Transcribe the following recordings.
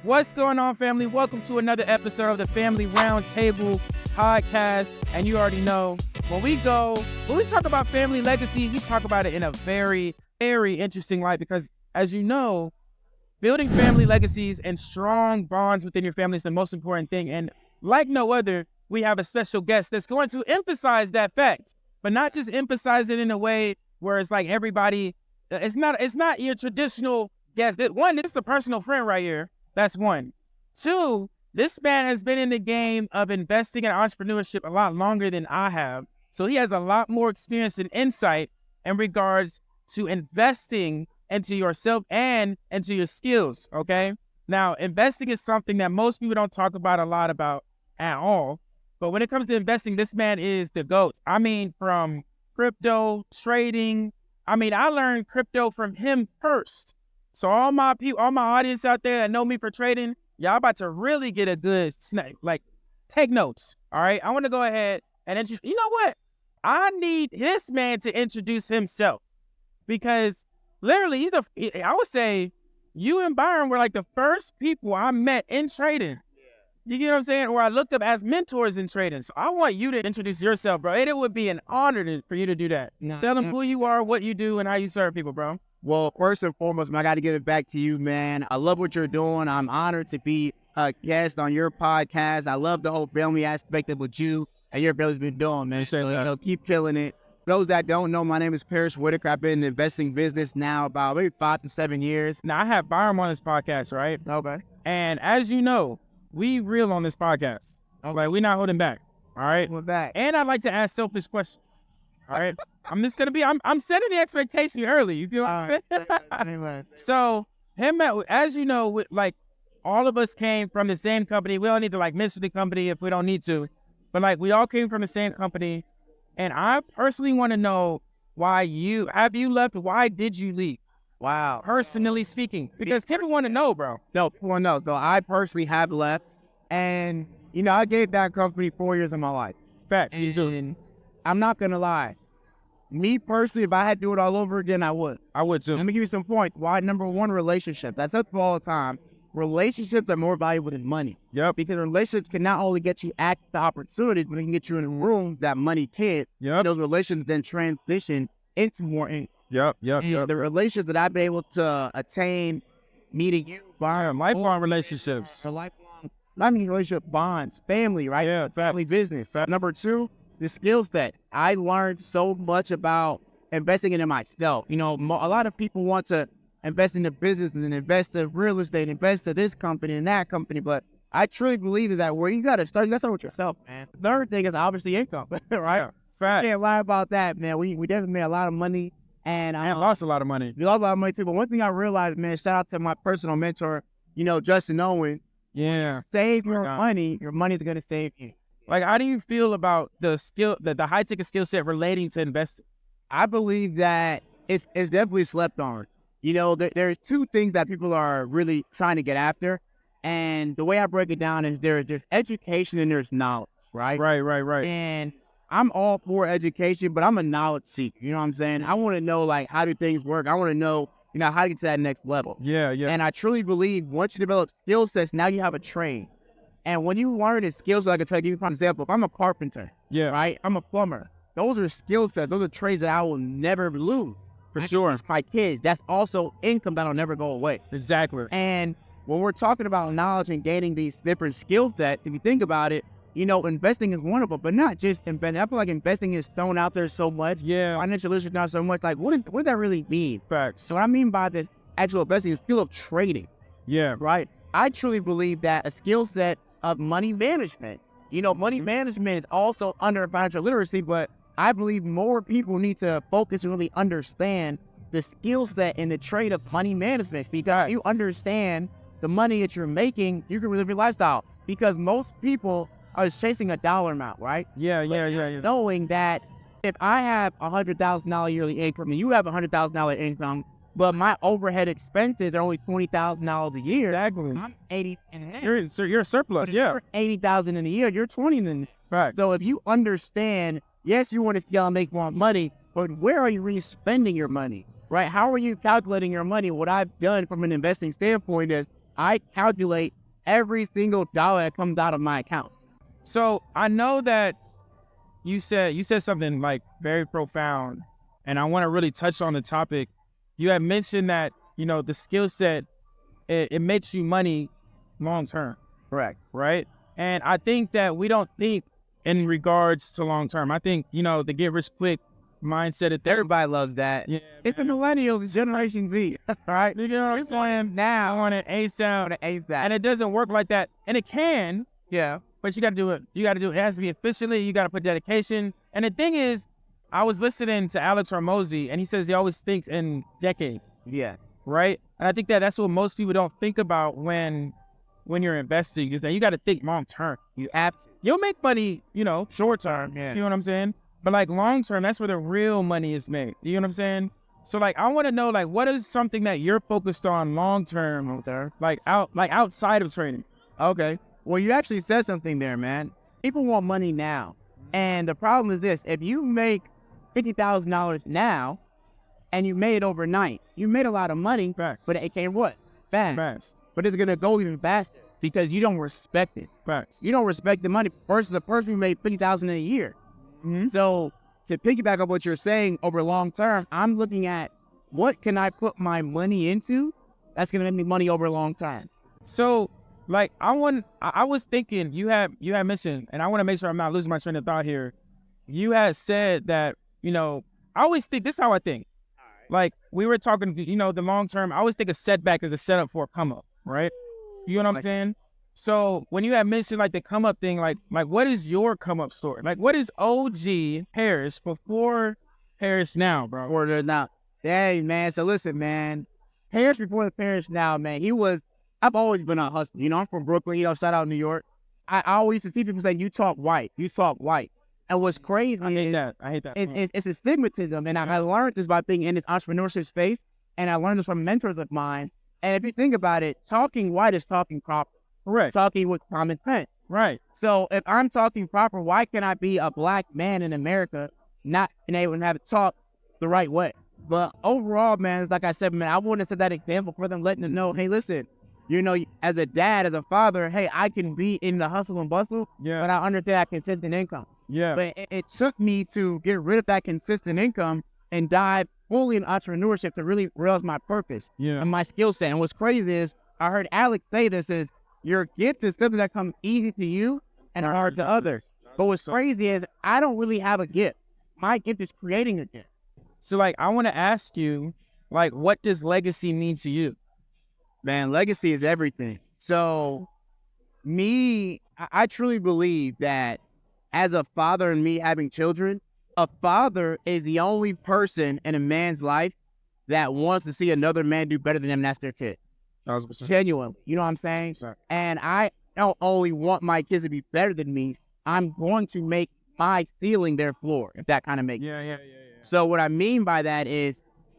What's going on, family? Welcome to another episode of the Family Roundtable podcast. And you already know, when we talk about family legacy, we talk about it in a very, very interesting light because, as you know, building family legacies and strong bonds within your family is the most important thing. And like no other, we have a special guest that's going to emphasize that fact, but not just emphasize it in a way where it's like everybody, it's not your traditional guest. One, this is a personal friend right here. That's one. Two, this man has been in the game of investing in entrepreneurship a lot longer than I have. So he has a lot more experience and insight in regards to investing into yourself and into your skills, okay? Now, investing is something that most people don't talk about a lot about at all. But when it comes to investing, this man is the GOAT. I mean, from crypto, trading. I learned crypto from him first. So all my people, all my audience out there that know me for trading, y'all about to really get a good snack. Like, take notes, all right? I want to go ahead and introduce, you know what? I need this man to introduce himself because literally, I would say you and Byron were like the first people I met in trading. You get what I'm saying? Or I looked up as mentors in trading. So I want you to introduce yourself, bro. It would be an honor for you to do that. Tell them who you are, what you do, and how you serve people, bro. Well, first and foremost, man, I got to give it back to you, man. I love what you're doing. I'm honored to be a guest on your podcast. I love the whole family aspect of what you and your brother's been doing, man. So, keep killing it. For those that don't know, my name is Pairish. I've been in the investing business now about maybe 5 to 7 years. Now, I have Byron on this podcast, right? Okay. And as you know, we real on this podcast. Okay. Like, we're not holding back, all right? We're back. And I like to ask selfish questions. All right, I'm setting the expectation early. You feel what I'm saying? So as you know, like all of us came from the same company. We don't need to like mention the company if we don't need to, but like we all came from the same company. And I personally want to know why you left? Why did you leave? Wow. Personally speaking, because people want to know, bro. No. So I personally have left, and I gave that company 4 years of my life. Facts. And I'm not going to lie. Me personally, if I had to do it all over again, I would. I would too. Let me give you some points. Why? Number one, relationship. That's up all the time. Relationships are more valuable than money. Yep. Because relationships can not only get you access to opportunities, but it can get you in a room that money can't. Yep. Those relationships then transition into more income. Yep. The relationships that I've been able to attain, meeting you, Byron, lifelong relationships. Relationship bonds, family, right? Yeah, family business. Number two, the skill set. I learned so much about investing into myself. A lot of people want to invest in the business and invest in real estate, invest in this company and that company, but I truly believe that where you got to start with yourself, man. The third thing is obviously income, right? Yeah, facts. Can't lie about that, man. We definitely made a lot of money, and I lost a lot of money. We lost a lot of money too, but one thing I realized, man, shout out to my personal mentor, Justin Owen. Yeah. Save your money. Your money's going to save you. Like, how do you feel about the high-ticket skill set relating to investing? I believe that it's definitely slept on. There's two things that people are really trying to get after. And the way I break it down is there's education and there's knowledge, right? Right. And I'm all for education, but I'm a knowledge seeker. You know what I'm saying? I want to know, like, how do things work? I want to know, how to get to that next level. Yeah. And I truly believe once you develop skill sets, now you have a trade. And when you learn the skills, like I try to give you an example, if I'm a carpenter, right? I'm a plumber. Those are skill sets. Those are trades that I will never lose. For sure. Teach my kids. That's also income that'll never go away. Exactly. And when we're talking about knowledge and gaining these different skill sets, if you think about it, investing is one of them, but not just investing. I feel like investing is thrown out there so much. Yeah. Financial literature not so much. Like, what does that really mean? Facts. So what I mean by the actual investing is skill of trading. Yeah. Right? I truly believe that a skill set of money management. Money management is also under financial literacy, but I believe more people need to focus and really understand the skill set in the trade of money management, because if you understand the money that you're making, you can live your lifestyle. Because most people are chasing a dollar amount, right? Yeah. Knowing that if I have $100,000 yearly income and you have $100,000 income, but my overhead expenses are only $20,000 a year. Exactly. I'm 80 and a half. You're a surplus, yeah. You're 80,000 in a year. You're 20 in. Right. So if you understand, yes, you want to scale and make more money, but where are you really spending your money? Right? How are you calculating your money? What I've done from an investing standpoint is I calculate every single dollar that comes out of my account. So I know that you said something like very profound, and I want to really touch on the topic. You had mentioned that, the skill set, it makes you money long term. Correct. Right? And I think that we don't think in regards to long term. I think, the get rich quick mindset of Everybody loves that. Yeah, it's the millennials, Generation Z, right? You know what I'm saying? Now I want an ASAP. And it doesn't work like that. And it can, Yeah. but you got to do it. It has to be efficiently. You got to put dedication. And the thing is, I was listening to Alex Hormozy, and he says he always thinks in decades. Yeah. Right? And I think that that's what most people don't think about when you're investing, is that you got to think long term. You have to. You'll make money, short term. Yeah. You know what I'm saying? But like long term, that's where the real money is made. You know what I'm saying? So like, I want to know, like, what is something that you're focused on long term, like outside of trading? Okay. Well, you actually said something there, man. People want money now. And the problem is this: if you make $50,000 now and you made it overnight, you made a lot of money. Facts. But it came what? Fast. But it's going to go even faster because you don't respect it. Facts. You don't respect the money versus the person who made $50,000 a year. Mm-hmm. So to piggyback on what you're saying, over long term, I'm looking at what can I put my money into that's going to make me money over long term. So like, I was thinking, you had mentioned, and I want to make sure I'm not losing my train of thought here. You had said that, I always think, this is how I think. Like, we were talking, the long term, I always think a setback is a setup for a come up, right? You know what I'm saying? So when you had mentioned like the come up thing, like what is your come up story? Like, what is OG Pairish before Pairish now, bro? Or they're not. Hey, man. So listen, man. Pairish before the Pairish now, man. I've always been on hustle. I'm from Brooklyn, shout out New York. I always used to see people say, you talk white. And what's crazy I hate that. It's a stigmatism. And I learned this by being in this entrepreneurship space. And I learned this from mentors of mine. And if you think about it, talking white is talking proper. Correct. Talking with common sense. Right. So if I'm talking proper, why can't I be a black man in America not being able to have it talk the right way? But overall, man, it's like I said, man, I want to set that example for them, letting them know, hey, listen, as a dad, as a father, hey, I can be in the hustle and bustle, but I understand that consistent income. Yeah. But it took me to get rid of that consistent income and dive fully in entrepreneurship to really realize my purpose and my skill set. And what's crazy is, I heard Alex say this, is your gift is something that comes easy to you and hard to others. But what's crazy is, I don't really have a gift. My gift is creating a gift. So like, I want to ask you, like, what does legacy mean to you? Man, legacy is everything. So I truly believe that as a father and me having children, a father is the only person in a man's life that wants to see another man do better than them, and that's their kid. Genuinely. You know what I'm saying? Sorry. And I don't only want my kids to be better than me, I'm going to make my ceiling their floor, if that kind of makes sense. Yeah. So what I mean by that is,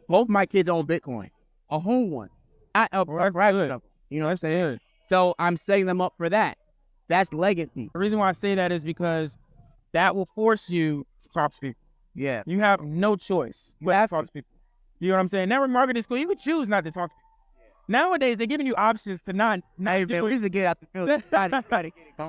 both my kids own Bitcoin. A whole one. That's it. So I'm setting them up for that. That's legacy. The reason why I say that is because that will force you to talk to people. Yeah. You have no choice but to talk to people. You know what I'm saying? Now in marketing school, you could choose not to talk to people. Nowadays, they're giving you options to not hey, man, we used to get out the field.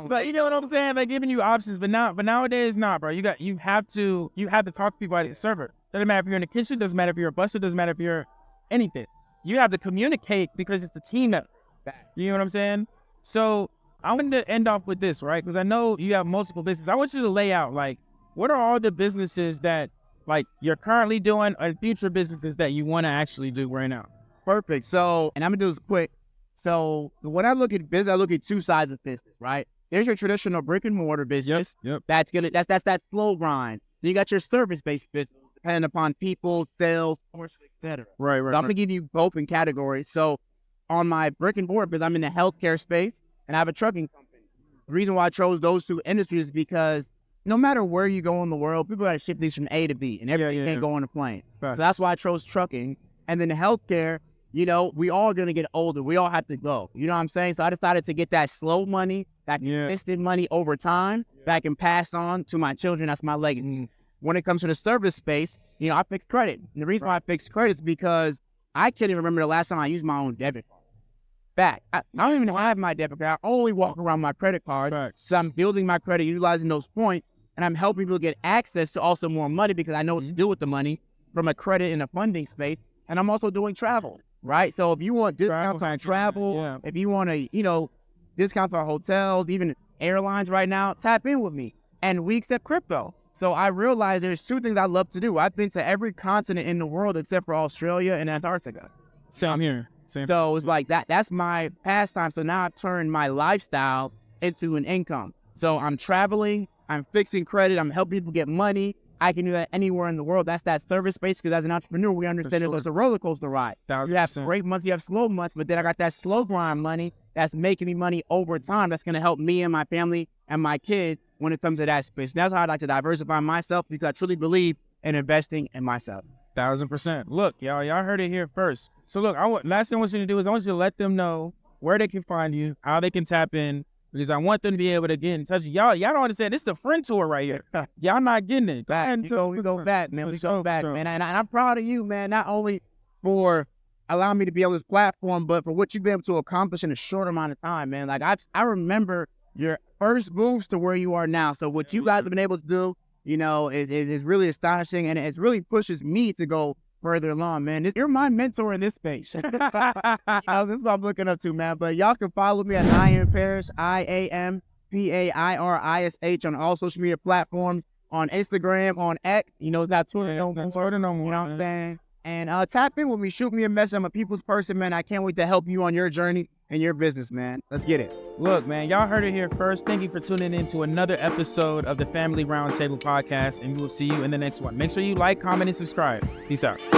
But you know what I'm saying? They're giving you options, but nowadays, not, bro. You have to talk to people at the server. Doesn't matter if you're in the kitchen, doesn't matter if you're a busser, doesn't matter if you're anything. You have to communicate because it's a team effort. You know what I'm saying? So I wanted to end off with this, right? Because I know you have multiple businesses. I want you to lay out, like, what are all the businesses that, like, you're currently doing or future businesses that you want to actually do right now? Perfect. So, and I'm going to do this quick. So when I look at business, I look at two sides of business, right? There's your traditional brick and mortar business. Yep. That's that slow grind. Then you got your service-based business, depending upon people, sales, etc. Right. So I'm going to give you both in categories. So on my brick and mortar business, I'm in the healthcare space and I have a trucking company. The reason why I chose those two industries is because no matter where you go in the world, people got to ship these from A to B, and everything can't go on a plane. Right. So that's why I chose trucking. And then the healthcare, we all going to get older. We all have to go. You know what I'm saying? So I decided to get that slow money, that consistent money over time that I can pass on to my children. That's my legacy. When it comes to the service space, I fix credit. And the reason why I fix credit is because I can't even remember the last time I used my own debit card. back. I don't even have my debit card. I only walk around my credit card. Right. So I'm building my credit, utilizing those points, and I'm helping people get access to also more money because I know what to do with the money from a credit and a funding space. And I'm also doing travel, right? So if you want discounts on travel, if you want to, discounts on hotels, even airlines right now, tap in with me. And we accept crypto. So I realized there's two things I love to do. I've been to every continent in the world except for Australia and Antarctica. Same here. So it's like that's my pastime. So now I've turned my lifestyle into an income. So I'm traveling, I'm fixing credit, I'm helping people get money. I can do that anywhere in the world. That's that service space because as an entrepreneur, we understand it's a roller coaster ride. You have great months, you have slow months, but then I got that slow grind money that's making me money over time. That's going to help me and my family and my kids when it comes to that space. And that's how I'd like to diversify myself because I truly believe in investing in myself. 1000%. Look, y'all heard it here first. So look, last thing I want you to do is I want you to let them know where they can find you, how they can tap in, because I want them to be able to get in touch. Y'all don't understand. This is the friend tour right here. Y'all not getting it. We go back, man. We go back, man. And I'm proud of you, man, not only for allowing me to be on this platform, but for what you've been able to accomplish in a short amount of time, man. Like I remember your first moves to where you are now. So what you guys have been able to do, is really astonishing, and it really pushes me to go further along, man. You're my mentor in this space. This is what I'm looking up to, man. But y'all can follow me at I Am Pairish, IAMPAIRISH on all social media platforms, on Instagram, on X. It's not Twitter. No more. You know what I'm saying? And tap in with me. Shoot me a message. I'm a people's person, man. I can't wait to help you on your journey and your business, man. Let's get it. Look, man, y'all heard it here first. Thank you for tuning in to another episode of the Family Roundtable podcast, and we will see you in the next one. Make sure you like, comment, and subscribe. Peace out.